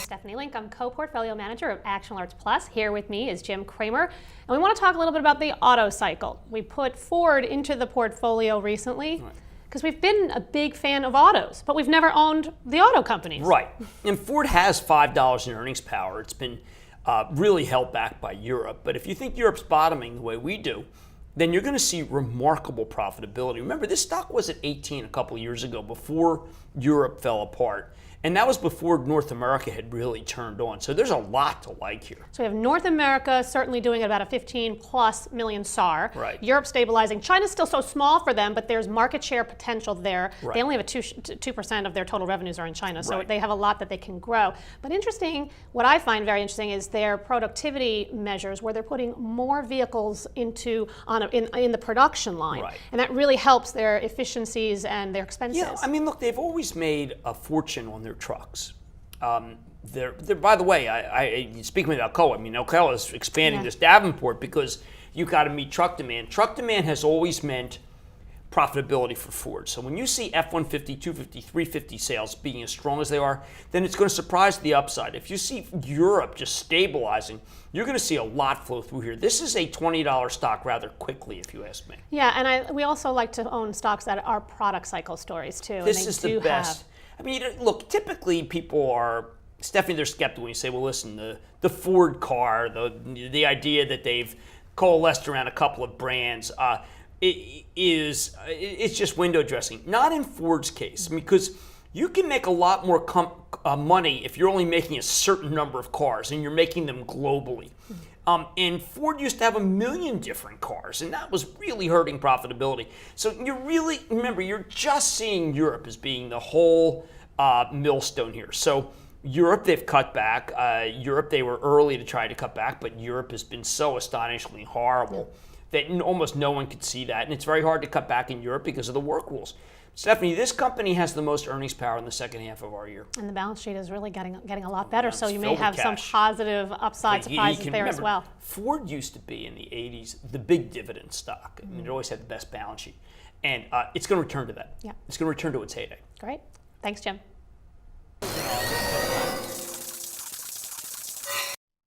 Stephanie Link. I'm co-portfolio manager of Action Alerts Plus. Here with me is Jim Cramer, and we want to talk a little bit about the auto cycle. We put Ford into the portfolio recently because we've been a big fan of autos, but we've never owned the auto companies. Right, and Ford has $5 in earnings power. It's been really held back by Europe, but if you think Europe's bottoming the way we do, then you're going to see remarkable profitability. Remember, this stock was at 18 a couple of years ago before Europe fell apart. And that was before North America had really turned on. So there's a lot to like here. So we have North America certainly doing about a 15 plus million SAR. Right. Europe stabilizing. China's still so small for them, but there's market share potential there. Right. They only have a 2% of their total revenues are in China, so Right. they have a lot that they can grow. But interesting, what I find very interesting is their productivity measures where they're putting more vehicles into in the production line. Right. And that really helps their efficiencies and their expenses. Yeah, I mean, look, they've always made a fortune on their trucks. They're, by the way, I speaking with Alcoa, I mean, Alcoa is expanding this Davenport because you got to meet truck demand. Truck demand has always meant profitability for Ford. So when you see F-150, 250, 350 sales being as strong as they are, then it's going to surprise the upside. If you see Europe just stabilizing, you're going to see a lot flow through here. This is a $20 stock rather quickly, if you ask me. Yeah, and we also like to own stocks that are product cycle stories too. This is the best. I mean, look, typically people are, Stephanie, they're skeptical when you say, well, listen, the Ford car, the idea that they've coalesced around a couple of brands, it's just window dressing. Not in Ford's case, because you can make a lot more money if you're only making a certain number of cars and you're making them globally. And Ford used to have 1 million different cars, and that was really hurting profitability. So remember, you're just seeing Europe as being the whole millstone here. So Europe, they've cut back. Europe, they were early to try to cut back, but Europe has been so astonishingly horrible that almost no one could see that. And it's very hard to cut back in Europe because of the work rules. Stephanie, this company has the most earnings power in the second half of our year. And the balance sheet is really getting a lot better, so you may filled with have some cash. positive upside surprises there as well. Ford used to be in the 80s the big dividend stock. I mean, it always had the best balance sheet. And it's going to return to that. Yeah. It's going to return to its heyday. Great. Thanks, Jim.